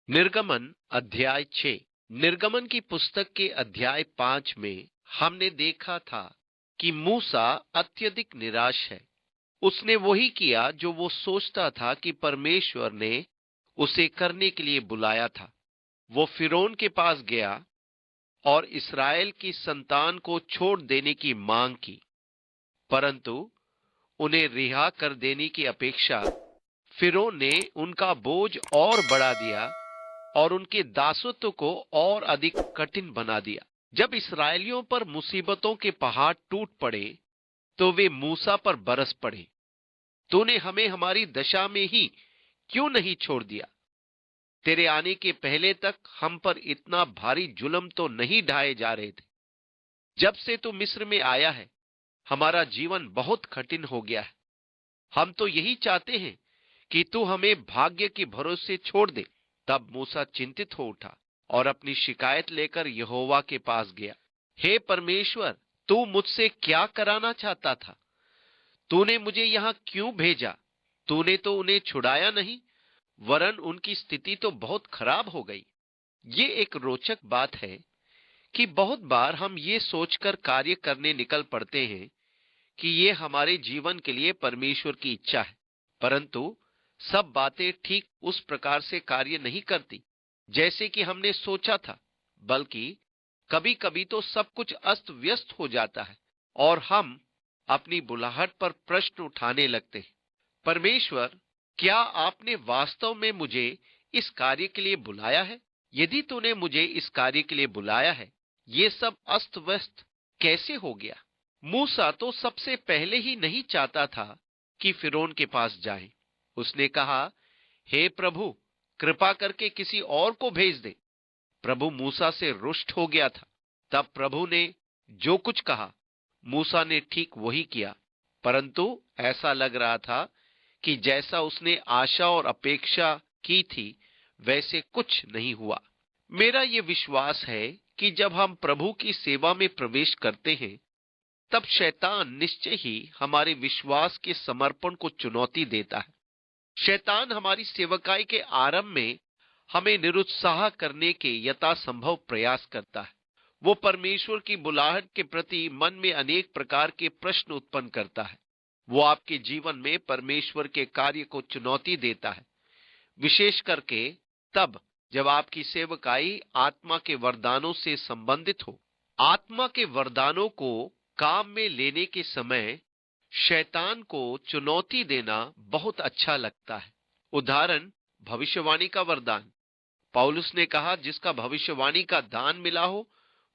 निर्गमन अध्याय 6। निर्गमन की पुस्तक के अध्याय 5 में हमने देखा था कि मूसा अत्यधिक निराश है। उसने वही किया जो वो सोचता था कि परमेश्वर ने उसे करने के लिए बुलाया था। वो फिरौन के पास गया और इस्राएल की संतान को छोड़ देने की मांग की, परंतु उन्हें रिहा कर देने की अपेक्षा फिरौन ने उनका बोझ और बढ़ा दिया और उनके दासत्व को और अधिक कठिन बना दिया। जब इस्राएलियों पर मुसीबतों के पहाड़ टूट पड़े तो वे मूसा पर बरस पड़े। तूने हमें हमारी दशा में ही क्यों नहीं छोड़ दिया? तेरे आने के पहले तक हम पर इतना भारी जुल्म तो नहीं ढाए जा रहे थे। जब से तू मिस्र में आया है, हमारा जीवन बहुत कठिन हो गया है। हम तो यही चाहते हैं कि तू हमें भाग्य के भरोसे छोड़ दे। तब मूसा चिंतित हो उठा और अपनी शिकायत लेकर यहोवा के पास गया। हे परमेश्वर, तू मुझसे क्या कराना चाहता था? तूने मुझे यहां क्यों भेजा? तूने तो उन्हें छुड़ाया नहीं, वरन उनकी स्थिति तो बहुत खराब हो गई। ये एक रोचक बात है कि बहुत बार हम ये सोचकर कार्य करने निकल पड़ते हैं कि ये हमारे जीवन के लिए परमेश्वर की इच्छा है, परंतु सब बातें ठीक उस प्रकार से कार्य नहीं करती जैसे कि हमने सोचा था। बल्कि कभी कभी तो सब कुछ अस्त व्यस्त हो जाता है और हम अपनी बुलाहट पर प्रश्न उठाने लगते हैं। परमेश्वर, क्या आपने वास्तव में मुझे इस कार्य के लिए बुलाया है? यदि तूने मुझे इस कार्य के लिए बुलाया है, ये सब अस्त व्यस्त कैसे हो गया? मूसा तो सबसे पहले ही नहीं चाहता था कि फिरौन के पास जाए। उसने कहा, हे प्रभु, कृपा करके किसी और को भेज दे। प्रभु मूसा से रुष्ट हो गया था। तब प्रभु ने जो कुछ कहा, मूसा ने ठीक वही किया, परंतु ऐसा लग रहा था कि जैसा उसने आशा और अपेक्षा की थी वैसे कुछ नहीं हुआ। मेरा ये विश्वास है कि जब हम प्रभु की सेवा में प्रवेश करते हैं, तब शैतान निश्चय ही हमारे विश्वास के समर्पण को चुनौती देता है। शैतान हमारी सेवकाई के आरंभ में हमें निरुत्साह करने के यथासंभव प्रयास करता है। वो परमेश्वर की बुलाहट के प्रति मन में अनेक प्रकार के प्रश्न उत्पन्न करता है। वो आपके जीवन में परमेश्वर के कार्य को चुनौती देता है, विशेष करके तब जब आपकी सेवकाई आत्मा के वरदानों से संबंधित हो। आत्मा के वरदानों को काम में लेने के समय शैतान को चुनौती देना बहुत अच्छा लगता है। उदाहरण, भविष्यवाणी का वरदान। पौलुस ने कहा, जिसका भविष्यवाणी का दान मिला हो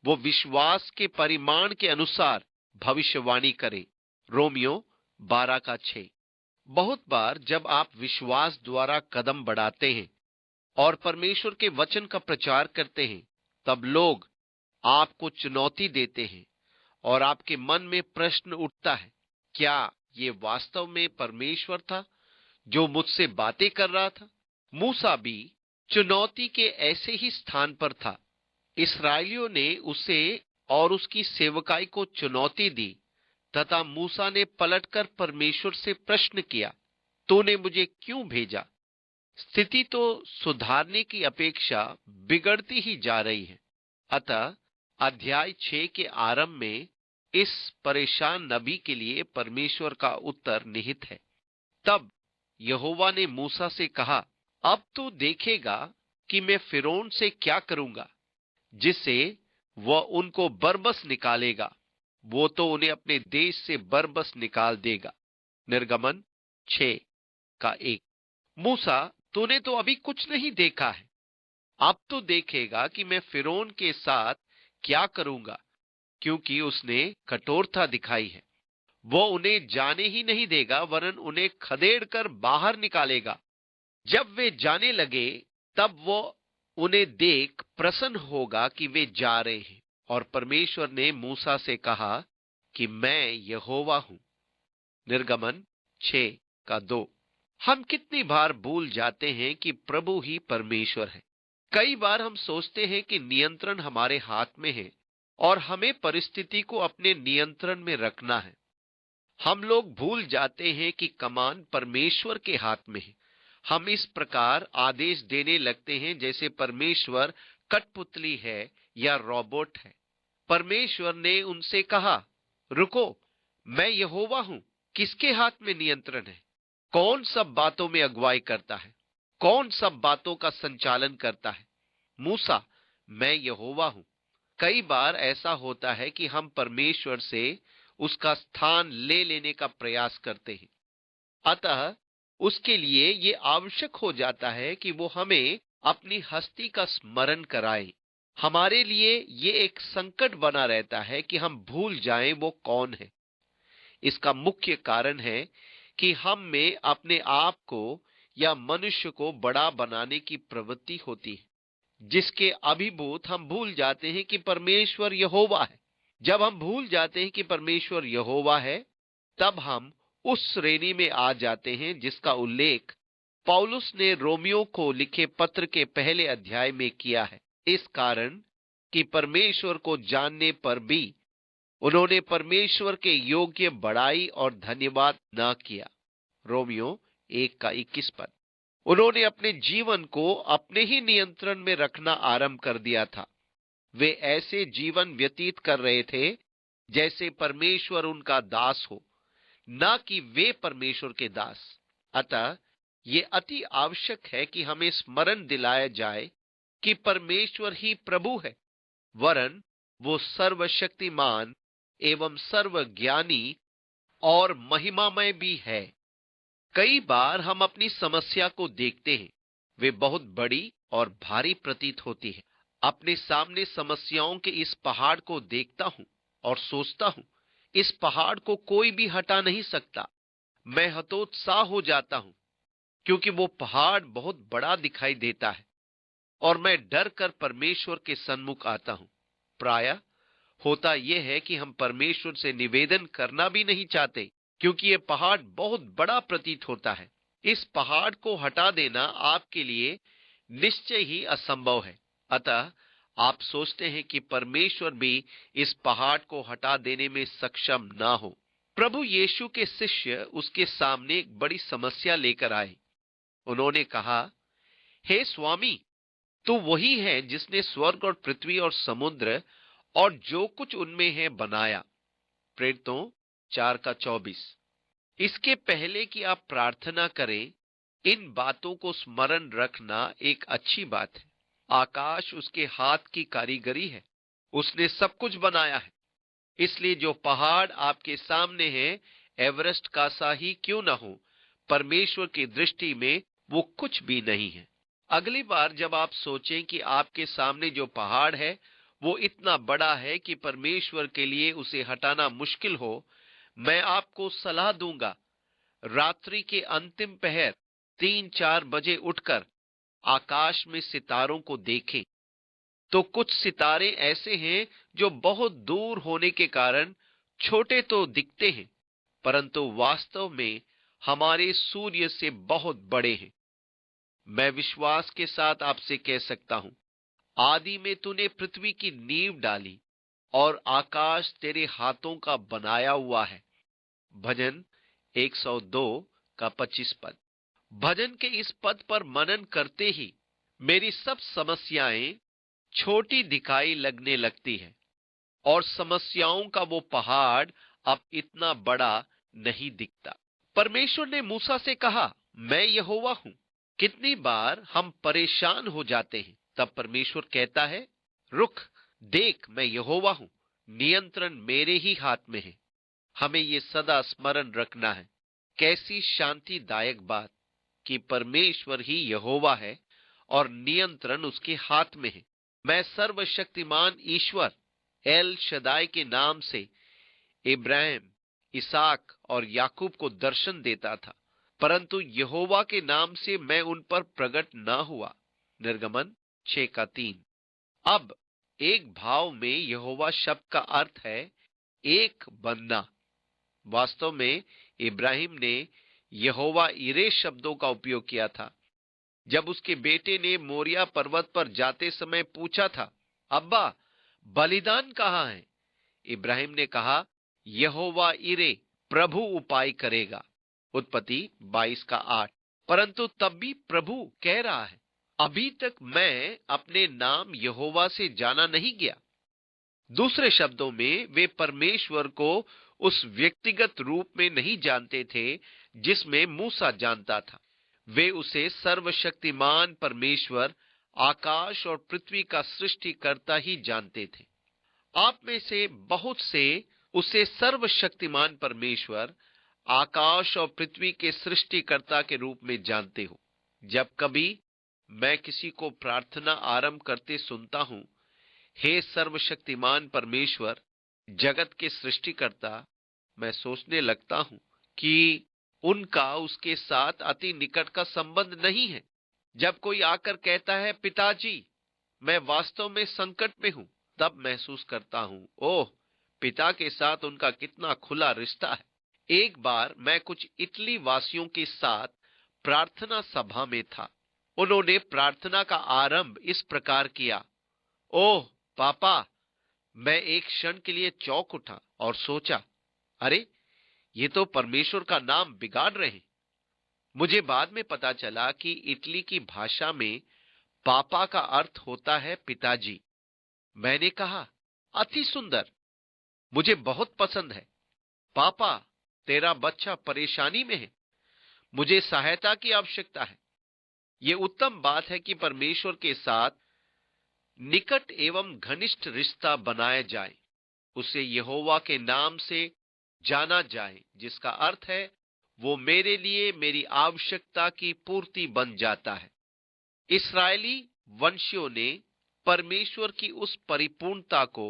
वो विश्वास के परिमाण के अनुसार भविष्यवाणी करे। रोमियो 12:6। बहुत बार जब आप विश्वास द्वारा कदम बढ़ाते हैं और परमेश्वर के वचन का प्रचार करते हैं, तब लोग आपको चुनौती देते हैं और आपके मन में प्रश्न उठता है, क्या ये वास्तव में परमेश्वर था जो मुझसे बातें कर रहा था? मूसा भी चुनौती के ऐसे ही स्थान पर था। इस्राएलियों ने उसे और उसकी सेवकाई को चुनौती दी तथा मूसा ने पलटकर परमेश्वर से प्रश्न किया, तूने मुझे क्यों भेजा? स्थिति तो सुधारने की अपेक्षा बिगड़ती ही जा रही है। अतः अध्याय 6 के आरंभ में इस परेशान नबी के लिए परमेश्वर का उत्तर निहित है। तब यहोवा ने मूसा से कहा, अब तू देखेगा कि मैं फिरौन से क्या करूंगा, जिससे वह उनको बरबस निकालेगा। वो तो उन्हें अपने देश से बरबस निकाल देगा। निर्गमन 6:1। मूसा, तूने तो अभी कुछ नहीं देखा है, अब तो देखेगा कि मैं फिरौन के साथ क्या करूंगा, क्योंकि उसने कठोरता दिखाई है। वो उन्हें जाने ही नहीं देगा, वरन उन्हें खदेड़ कर बाहर निकालेगा। जब वे जाने लगे, तब वो उन्हें देख प्रसन्न होगा कि वे जा रहे हैं। और परमेश्वर ने मूसा से कहा कि मैं यहोवा हूं। निर्गमन 6:2। हम कितनी बार भूल जाते हैं कि प्रभु ही परमेश्वर है। कई बार हम सोचते हैं कि नियंत्रण हमारे हाथ में है और हमें परिस्थिति को अपने नियंत्रण में रखना है। हम लोग भूल जाते हैं कि कमान परमेश्वर के हाथ में है। हम इस प्रकार आदेश देने लगते हैं जैसे परमेश्वर कठपुतली है या रोबोट है। परमेश्वर ने उनसे कहा, रुको, मैं यहोवा हूं। किसके हाथ में नियंत्रण है? कौन सब बातों में अगुवाई करता है? कौन सब बातों का संचालन करता है? मूसा, मैं यहोवा हूं। कई बार ऐसा होता है कि हम परमेश्वर से उसका स्थान ले लेने का प्रयास करते हैं। अतः उसके लिए ये आवश्यक हो जाता है कि वो हमें अपनी हस्ती का स्मरण कराए। हमारे लिए ये एक संकट बना रहता है कि हम भूल जाएं वो कौन है। इसका मुख्य कारण है कि हम में अपने आप को या मनुष्य को बड़ा बनाने की प्रवृत्ति होती है, जिसके अभिभूत हम भूल जाते हैं कि परमेश्वर यहोवा है। जब हम भूल जाते हैं कि परमेश्वर यहोवा है, तब हम उस श्रेणी में आ जाते हैं जिसका उल्लेख पौलुस ने रोमियो को लिखे पत्र के पहले अध्याय में किया है। इस कारण कि परमेश्वर को जानने पर भी उन्होंने परमेश्वर के योग्य बड़ाई और धन्यवाद न किया। रोमियो 1:21। उन्होंने अपने जीवन को अपने ही नियंत्रण में रखना आरंभ कर दिया था। वे ऐसे जीवन व्यतीत कर रहे थे जैसे परमेश्वर उनका दास हो, न कि वे परमेश्वर के दास। अतः ये अति आवश्यक है कि हमें स्मरण दिलाया जाए कि परमेश्वर ही प्रभु है, वरन वो सर्वशक्तिमान एवं सर्वज्ञानी और महिमामय भी है। कई बार हम अपनी समस्या को देखते हैं, वे बहुत बड़ी और भारी प्रतीत होती है। अपने सामने समस्याओं के इस पहाड़ को देखता हूं और सोचता हूं, इस पहाड़ को कोई भी हटा नहीं सकता। मैं हतोत्साह हो जाता हूं क्योंकि वो पहाड़ बहुत बड़ा दिखाई देता है और मैं डर कर परमेश्वर के सन्मुख आता हूं। प्रायः होता यह है कि हम परमेश्वर से निवेदन करना भी नहीं चाहते क्योंकि ये पहाड़ बहुत बड़ा प्रतीत होता है। इस पहाड़ को हटा देना आपके लिए निश्चय ही असंभव है। अतः आप सोचते हैं कि परमेश्वर भी इस पहाड़ को हटा देने में सक्षम ना हो। प्रभु यीशु के शिष्य उसके सामने एक बड़ी समस्या लेकर आए। उन्होंने कहा, हे स्वामी, तू वही है जिसने स्वर्ग और पृथ्वी और समुद्र और जो कुछ उनमें है बनाया। प्रेरितों 4:24। इसके पहले कि आप प्रार्थना करें, इन बातों को स्मरण रखना एक अच्छी बात है। आकाश उसके हाथ की कारीगरी है, उसने सब कुछ बनाया है। इसलिए जो पहाड़ आपके सामने है, एवरेस्ट का सा ही क्यों ना हो, परमेश्वर की दृष्टि में वो कुछ भी नहीं है। अगली बार जब आप सोचें कि आपके सामने जो पहाड़ है वो इतना बड़ा है कि परमेश्वर के लिए उसे हटाना मुश्किल हो, मैं आपको सलाह दूंगा, रात्रि के अंतिम पहर 3-4 बजे उठकर आकाश में सितारों को देखें। तो कुछ सितारे ऐसे हैं जो बहुत दूर होने के कारण छोटे तो दिखते हैं, परंतु वास्तव में हमारे सूर्य से बहुत बड़े हैं। मैं विश्वास के साथ आपसे कह सकता हूं, आदि में तूने पृथ्वी की नींव डाली और आकाश तेरे हाथों का बनाया हुआ है। भजन 102:25 पद। भजन के इस पद पर मनन करते ही मेरी सब समस्याएं छोटी दिखाई लगने लगती है और समस्याओं का वो पहाड़ अब इतना बड़ा नहीं दिखता। परमेश्वर ने मूसा से कहा, मैं यहोवा हूं। कितनी बार हम परेशान हो जाते हैं, तब परमेश्वर कहता है, रुक, देख, मैं यहोवा हूं, नियंत्रण मेरे ही हाथ में है। हमें ये सदा स्मरण रखना है। कैसी शांतिदायक बात कि परमेश्वर ही यहोवा है और नियंत्रण उसके हाथ में है। मैं सर्वशक्तिमान ईश्वर एल शदाई के नाम से इब्राहिम, इसहाक और याकूब को दर्शन देता था, परंतु यहोवा के नाम से मैं उन पर प्रकट न हुआ। निर्गमन 6:3। अब एक भाव में यहोवा शब्द का अर्थ है एक बनना। वास्तव में इब्राहिम ने यहोवा इरे शब्दों का उपयोग किया था। जब उसके बेटे ने मोरिया पर्वत पर जाते समय पूछा था, अब्बा, बलिदान कहाँ है? इब्राहिम ने कहा, यहोवा इरे, प्रभु उपाय करेगा। उत्पत्ति 22:8। परंतु तब भी प्रभु कह रहा है, अभी तक मैं अपने नाम यहोवा से जाना नहीं गया। दूसरे शब्दों में वे परमेश्वर को उस व्यक्तिगत रूप में नहीं जानते थे जिसमें मूसा जानता था। वे उसे सर्वशक्तिमान परमेश्वर, आकाश और पृथ्वी का सृष्टिकर्ता ही जानते थे। आप में से बहुत से उसे सर्वशक्तिमान परमेश्वर, आकाश और पृथ्वी के सृष्टिकर्ता के रूप में जानते हो। जब कभी मैं किसी को प्रार्थना आरंभ करते सुनता हूं, हे सर्वशक्तिमान परमेश्वर, जगत के सृष्टिकर्ता, मैं सोचने लगता हूं कि उनका उसके साथ अति निकट का संबंध नहीं है। जब कोई आकर कहता है, पिताजी मैं वास्तव में संकट में हूं, तब महसूस करता हूं, ओह, पिता के साथ उनका कितना खुला रिश्ता है। एक बार मैं कुछ इटली वासियों के साथ प्रार्थना सभा में था। उन्होंने प्रार्थना का आरंभ इस प्रकार किया, ओह पापा। मैं एक क्षण के लिए चौंक उठा और सोचा, अरे ये तो परमेश्वर का नाम बिगाड़ रहे हैं। मुझे बाद में पता चला कि इटली की भाषा में पापा का अर्थ होता है पिताजी। मैंने कहा, अति सुंदर, मुझे बहुत पसंद है। पापा, तेरा बच्चा परेशानी में है, मुझे सहायता की आवश्यकता है। ये उत्तम बात है कि परमेश्वर के साथ निकट एवं घनिष्ठ रिश्ता बनाया जाए, उसे यहोवा के नाम से जाना जाए, जिसका अर्थ है वो मेरे लिए मेरी आवश्यकता की पूर्ति बन जाता है। इस्राएली वंशियों ने परमेश्वर की उस परिपूर्णता को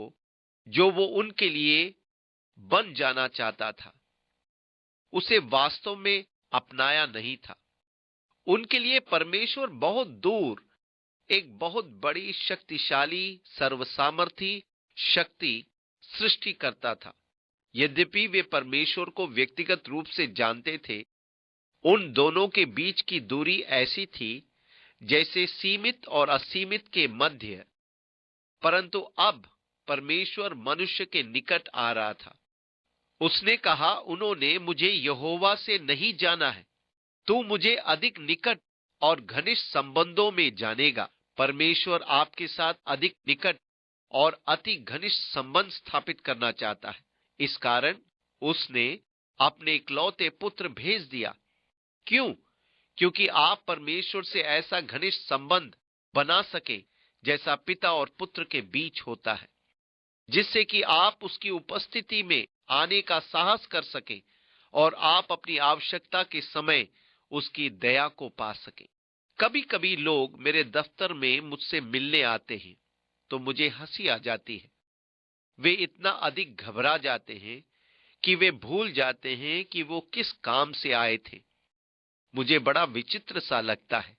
जो वो उनके लिए बन जाना चाहता था, उसे वास्तव में अपनाया नहीं था। उनके लिए परमेश्वर बहुत दूर एक बहुत बड़ी शक्तिशाली सर्वसामर्थी शक्ति सृष्टि करता था। यद्यपि वे परमेश्वर को व्यक्तिगत रूप से जानते थे, उन दोनों के बीच की दूरी ऐसी थी जैसे सीमित और असीमित के मध्य। परंतु अब परमेश्वर मनुष्य के निकट आ रहा था। उसने कहा, उन्होंने मुझे यहोवा से नहीं जाना है, तू मुझे अधिक निकट और घनिष्ठ संबंधों में जानेगा। परमेश्वर आपके साथ अधिक निकट और अति घनिष्ठ संबंध स्थापित करना चाहता है। इस कारण उसने अपने इकलौते पुत्र भेज दिया। क्यों? क्योंकि आप परमेश्वर से ऐसा घनिष्ठ संबंध बना सके जैसा पिता और पुत्र के बीच होता है, जिससे कि आप उसकी उपस्थिति में आने का साहस कर सके और आप अपनी आवश्यकता के समय उसकी दया को पा सके। कभी कभी लोग मेरे दफ्तर में मुझसे मिलने आते हैं तो मुझे हंसी आ जाती है। वे इतना अधिक घबरा जाते हैं कि वे भूल जाते हैं कि वो किस काम से आए थे। मुझे बड़ा विचित्र सा लगता है,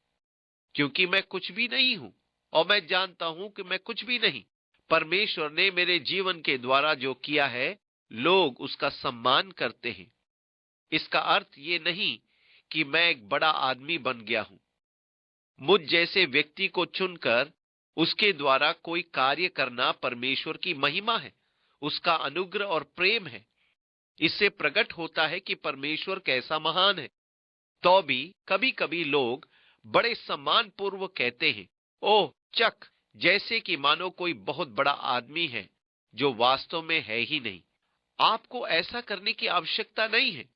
क्योंकि मैं कुछ भी नहीं हूं और मैं जानता हूं कि मैं कुछ भी नहीं। परमेश्वर ने मेरे जीवन के द्वारा जो किया है, लोग उसका सम्मान करते हैं। इसका अर्थ ये नहीं कि मैं एक बड़ा आदमी बन गया हूं। मुझ जैसे व्यक्ति को चुनकर उसके द्वारा कोई कार्य करना परमेश्वर की महिमा है, उसका अनुग्रह और प्रेम है। इससे प्रकट होता है कि परमेश्वर कैसा महान है। तो भी कभी कभी लोग बड़े सम्मान पूर्वक कहते हैं, ओह चक, जैसे कि मानो कोई बहुत बड़ा आदमी है, जो वास्तव में है ही नहीं। आपको ऐसा करने की आवश्यकता नहीं है।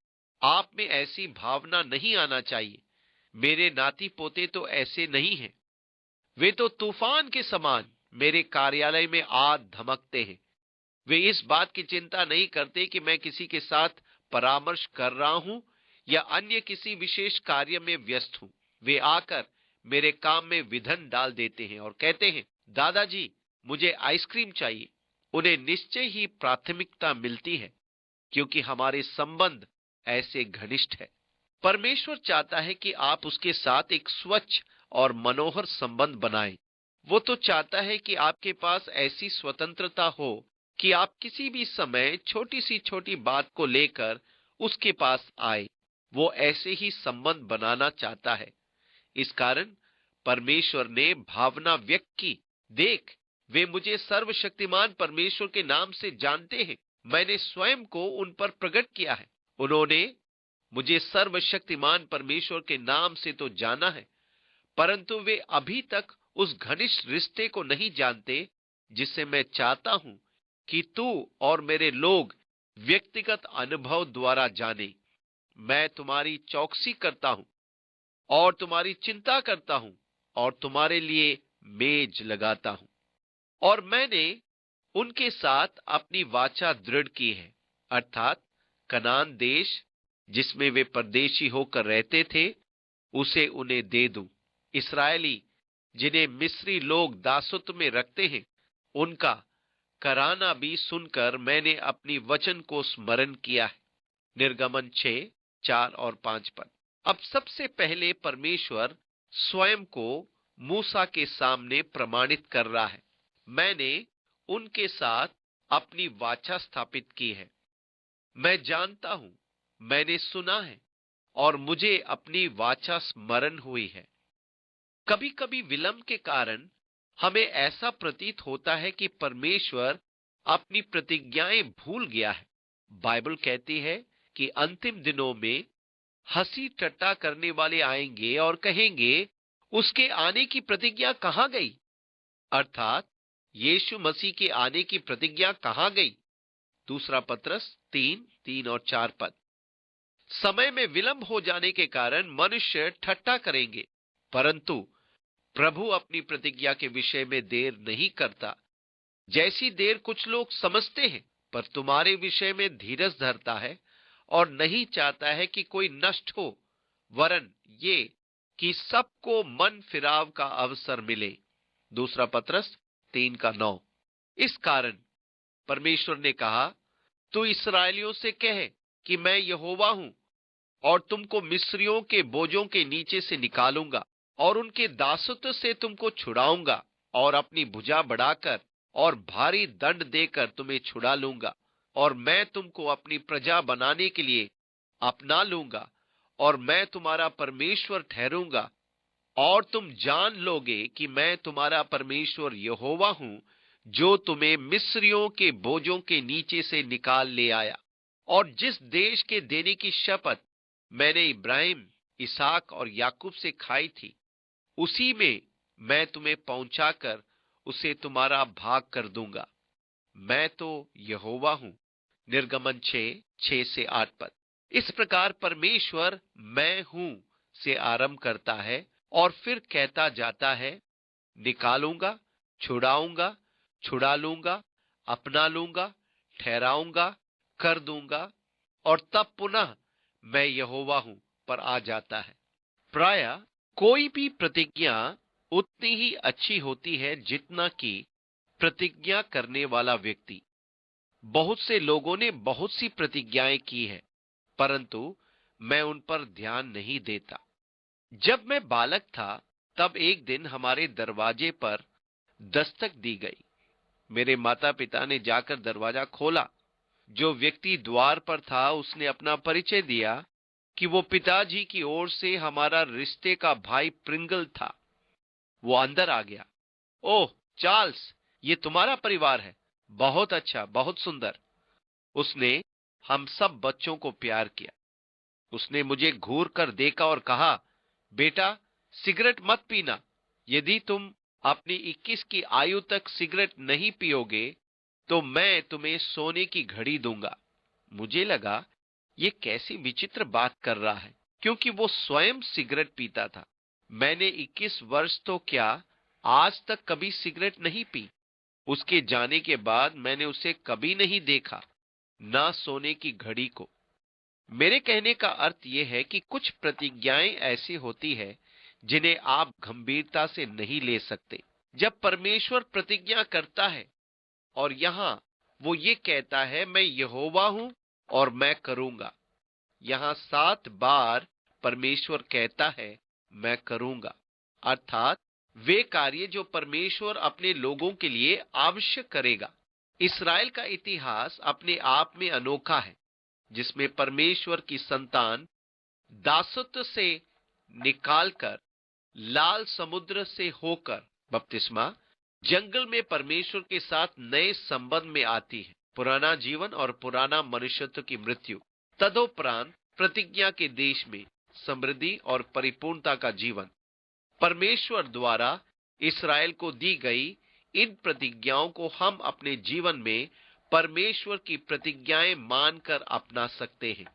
आप में ऐसी भावना नहीं आना चाहिए। मेरे नाती पोते तो ऐसे नहीं हैं। वे तो तूफान के समान मेरे कार्यालय में आ धमकते हैं। वे इस बात की चिंता नहीं करते कि मैं किसी के साथ परामर्श कर रहा हूं या अन्य किसी विशेष कार्य में व्यस्त हूं। वे आकर मेरे काम में विघ्न डाल देते हैं और कहते हैं, दादाजी मुझे आइसक्रीम चाहिए। उन्हें निश्चय ही प्राथमिकता मिलती है, क्योंकि हमारे संबंध ऐसे घनिष्ठ है। परमेश्वर चाहता है कि आप उसके साथ एक स्वच्छ और मनोहर संबंध बनाएं। वो तो चाहता है कि आपके पास ऐसी स्वतंत्रता हो कि आप किसी भी समय छोटी सी छोटी बात को लेकर उसके पास आए। वो ऐसे ही संबंध बनाना चाहता है। इस कारण परमेश्वर ने भावना व्यक्त की, देख, वे मुझे सर्वशक्तिमान परमेश्वर के नाम से जानते हैं। मैंने स्वयं को उन पर प्रकट किया है। उन्होंने मुझे सर्वशक्तिमान परमेश्वर के नाम से तो जाना है, परंतु वे अभी तक उस घनिष्ठ रिश्ते को नहीं जानते जिसे मैं चाहता हूं कि तू और मेरे लोग व्यक्तिगत अनुभव द्वारा जाने। मैं तुम्हारी चौकसी करता हूं और तुम्हारी चिंता करता हूं और तुम्हारे लिए मेज लगाता हूं। और मैंने उनके साथ अपनी वाचा दृढ़ की है, अर्थात कनान देश जिसमें वे परदेशी होकर रहते थे, उसे उन्हें दे दूं। इस्राएली जिन्हें मिस्री लोग दासत्व में रखते हैं, उनका कराना भी सुनकर मैंने अपनी वचन को स्मरण किया है। निर्गमन 6, 4 और 5 पद। अब सबसे पहले परमेश्वर स्वयं को मूसा के सामने प्रमाणित कर रहा है। मैंने उनके साथ अपनी वाचा स्थापित की है। मैं जानता हूं, मैंने सुना है और मुझे अपनी वाचा स्मरण हुई है। कभी कभी विलंब के कारण हमें ऐसा प्रतीत होता है कि परमेश्वर अपनी प्रतिज्ञाएं भूल गया है। बाइबल कहती है कि अंतिम दिनों में हंसी ठट्टा करने वाले आएंगे और कहेंगे, उसके आने की प्रतिज्ञा कहां गई? अर्थात यीशु मसीह के आने की प्रतिज्ञा कहां गई? दूसरा पत्रस 3, 3 और 4 पद। समय में विलंब हो जाने के कारण मनुष्य ठट्टा करेंगे, परंतु प्रभु अपनी प्रतिज्ञा के विषय में देर नहीं करता, जैसी देर कुछ लोग समझते हैं, पर तुम्हारे विषय में धीरज धरता है और नहीं चाहता है कि कोई नष्ट हो, वरन ये कि सबको मन फिराव का अवसर मिले। दूसरा पत्रस 3 का 9। इस कारण परमेश्वर ने कहा, तू इस्राएलियों से कहे कि मैं यहोवा हूं और तुमको मिस्रियों के बोझों के नीचे से निकालूंगा और उनके दासत्व से तुमको छुड़ाऊंगा और अपनी भुजा बढ़ाकर और भारी दंड देकर तुम्हें छुड़ा लूंगा और मैं तुमको अपनी प्रजा बनाने के लिए अपना लूंगा और मैं तुम्हारा परमेश्वर ठहरूंगा और तुम जान लोगे कि मैं तुम्हारा परमेश्वर यहोवा हूं, जो तुम्हें मिस्रियों के बोझों के नीचे से निकाल ले आया। और जिस देश के देने की शपथ मैंने इब्राहिम, इसहाक और याकूब से खाई थी, उसी में मैं तुम्हें पहुंचाकर उसे तुम्हारा भाग कर दूंगा। मैं तो यहोवा हूं। निर्गमन 6, 6 से 8 पद। इस प्रकार परमेश्वर मैं हूं से आरंभ करता है और फिर कहता जाता है, निकालूंगा, छुड़ाऊंगा, छुड़ा लूंगा, अपना लूंगा, ठहराऊंगा, कर दूंगा और तब पुनः मैं यहोवा हूं पर आ जाता है। प्रायः कोई भी प्रतिज्ञा उतनी ही अच्छी होती है जितना कि प्रतिज्ञा करने वाला व्यक्ति। बहुत से लोगों ने बहुत सी प्रतिज्ञाएं की है, परंतु मैं उन पर ध्यान नहीं देता। जब मैं बालक था, तब एक दिन हमारे दरवाजे पर दस्तक दी गई। मेरे माता पिता ने जाकर दरवाजा खोला। जो व्यक्ति द्वार पर था, उसने अपना परिचय दिया कि वो पिताजी की ओर से हमारा रिश्ते का भाई प्रिंगल था। वो अंदर आ गया। ओह चार्ल्स, ये तुम्हारा परिवार है। बहुत अच्छा, बहुत सुंदर। उसने हम सब बच्चों को प्यार किया। उसने मुझे घूर कर देखा और कहा, बेटा सिगरेट मत पीना। यदि तुम अपनी 21 की आयु तक सिगरेट नहीं पियोगे तो मैं तुम्हें सोने की घड़ी दूंगा। मुझे लगा ये कैसी विचित्र बात कर रहा है, क्योंकि वो स्वयं सिगरेट पीता था। मैंने 21 वर्ष तो क्या, आज तक कभी सिगरेट नहीं पी। उसके जाने के बाद मैंने उसे कभी नहीं देखा, ना सोने की घड़ी को। मेरे कहने का अर्थ यह है कि कुछ प्रतिज्ञाएं ऐसी होती है जिन्हें आप गंभीरता से नहीं ले सकते। जब परमेश्वर प्रतिज्ञा करता है और यहां वो ये कहता है, मैं यहोवा हूं और मैं करूंगा। यहां 7 बार परमेश्वर कहता है, मैं करूंगा, अर्थात वे कार्य जो परमेश्वर अपने लोगों के लिए आवश्यक करेगा। इस्राएल का इतिहास अपने आप में अनोखा है, जिसमें परमेश्वर की संतान दासत्व से निकालकर लाल समुद्र से होकर बपतिस्मा, जंगल में परमेश्वर के साथ नए संबंध में आती है। पुराना जीवन और पुराना मनुष्यत्व की मृत्यु, तदोपरांत प्रतिज्ञा के देश में समृद्धि और परिपूर्णता का जीवन। परमेश्वर द्वारा इस्राएल को दी गई इन प्रतिज्ञाओं को हम अपने जीवन में परमेश्वर की प्रतिज्ञाएं मानकर अपना सकते हैं।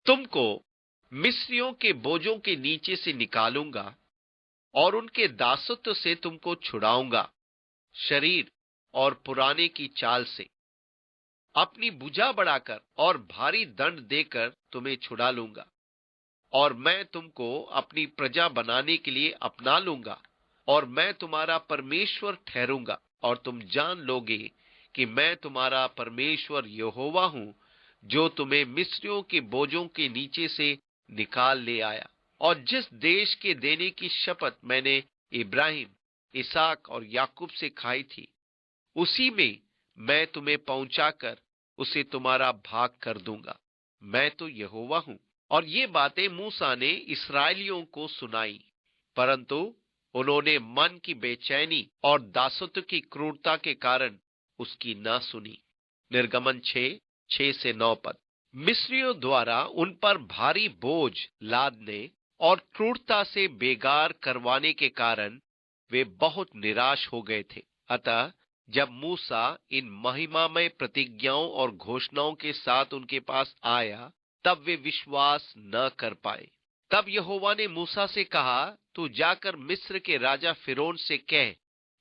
तुमको मिस्रियों के बोझों के नीचे से निकालूंगा और उनके दासत्व से तुमको छुड़ाऊंगा, शरीर और पुराने की चाल से। अपनी भुजा बढ़ाकर और भारी दंड देकर तुम्हें छुड़ा लूंगा, और मैं तुमको अपनी प्रजा बनाने के लिए अपना लूंगा, और मैं तुम्हारा परमेश्वर ठहरूंगा, और तुम जान लोगे कि मैं तुम्हारा परमेश्वर यहोवा हूं, जो तुम्हें मिस्रियों के बोझों के नीचे से निकाल ले आया। और जिस देश के देने की शपथ मैंने इब्राहिम, इसहाक और याकूब से खाई थी, उसी में मैं तुम्हें पहुंचाकर उसे तुम्हारा भाग कर दूंगा। मैं तो यहोवा हूं। और ये बातें मूसा ने इस्राएलियों को सुनाई, परंतु उन्होंने मन की बेचैनी और दासत्व की क्रूरता के कारण उसकी न सुनी। निर्गमन 6 से 9 पद। मिस्रियों द्वारा उन पर भारी बोझ लादने और क्रूरता से बेगार करवाने के कारण वे बहुत निराश हो गए थे। अतः जब मूसा इन महिमामय प्रतिज्ञाओं और घोषणाओं के साथ उनके पास आया, तब वे विश्वास न कर पाए। तब यहोवा ने मूसा से कहा, तू जाकर मिस्र के राजा फिरौन से कह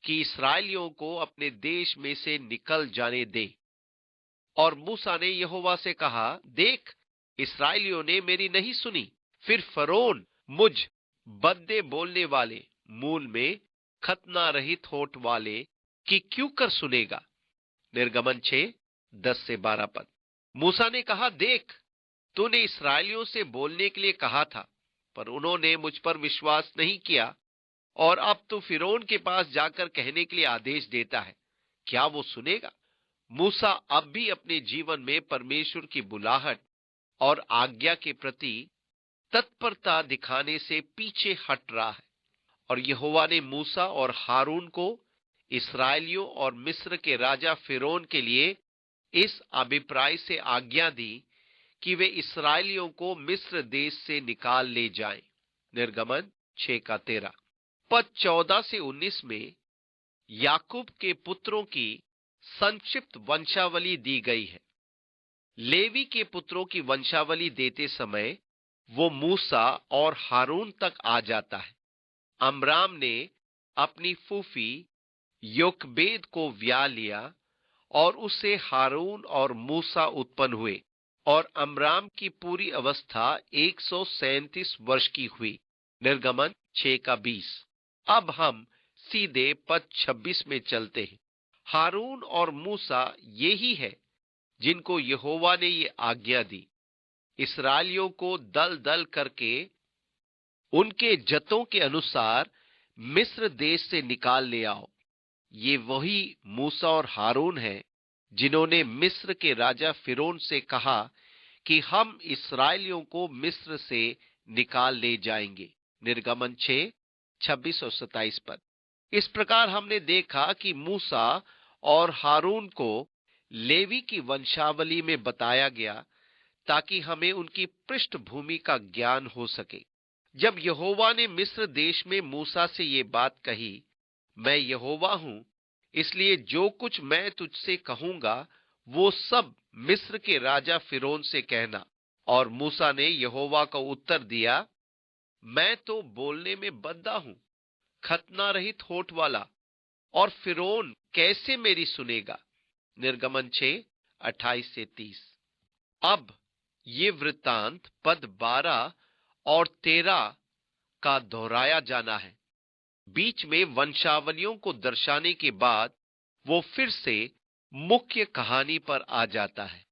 कि इस्राएलियों को अपने देश में से निकल जाने दे। और मूसा ने यहोवा से कहा, देख, इस्राएलियों ने मेरी नहीं सुनी। फिर फरोन मुझ बद्दे बोलने वाले, मूल में खतना रहित होठ वाले की क्यों कर सुनेगा। निर्गमन 6:10 से 12 पद। मूसा ने कहा, देख, तूने इस्राएलियों से बोलने के लिए कहा था, पर उन्होंने मुझ पर विश्वास नहीं किया, और अब तू फिरौन के पास जाकर कहने के लिए आदेश देता है। क्या वो सुनेगा? मूसा अब भी अपने जीवन में परमेश्वर की बुलाहट और आज्ञा के प्रति तत्परता दिखाने से पीछे हट रहा है। और यहोवा ने मूसा और हारून को इस्राएलियों और मिस्र के राजा फिरौन के लिए इस अभिप्राय से आज्ञा दी कि वे इस्राएलियों को मिस्र देश से निकाल ले जाएं। निर्गमन 6:13 पद 14 से 19 में याकूब के पुत्रों की संक्षिप्त वंशावली दी गई है। लेवी के पुत्रों की वंशावली देते समय वो मूसा और हारून तक आ जाता है। अमराम ने अपनी फूफी योकबेद को ब्याह लिया और उससे हारून और मूसा उत्पन्न हुए, और अमराम की पूरी अवस्था 137 वर्ष की हुई। निर्गमन 6:20। अब हम सीधे पद 26 में चलते हैं। हारून और मूसा यही है जिनको यहोवा ने ये आज्ञा दी, इस्राएलियों को दल दल करके उनके जतों के अनुसार मिस्र देश से निकाल ले आओ। ये वही मूसा और हारून हैं जिन्होंने मिस्र के राजा फिरौन से कहा कि हम इस्राएलियों को मिस्र से निकाल ले जाएंगे। निर्गमन 6:26 और 27 पद। इस प्रकार हमने देखा कि मूसा और हारून को लेवी की वंशावली में बताया गया ताकि हमें उनकी पृष्ठभूमि का ज्ञान हो सके। जब यहोवा ने मिस्र देश में मूसा से ये बात कही, मैं यहोवा हूं, इसलिए जो कुछ मैं तुझसे कहूंगा वो सब मिस्र के राजा फिरौन से कहना। और मूसा ने यहोवा को उत्तर दिया, मैं तो बोलने में बद्दा हूं, खतना रहित होठ वाला, और फिरौन कैसे मेरी सुनेगा। निर्गमन 6:28 से 30। अब ये वृत्तांत पद 12 और 13 का दोहराया जाना है। बीच में वंशावलियों को दर्शाने के बाद वो फिर से मुख्य कहानी पर आ जाता है।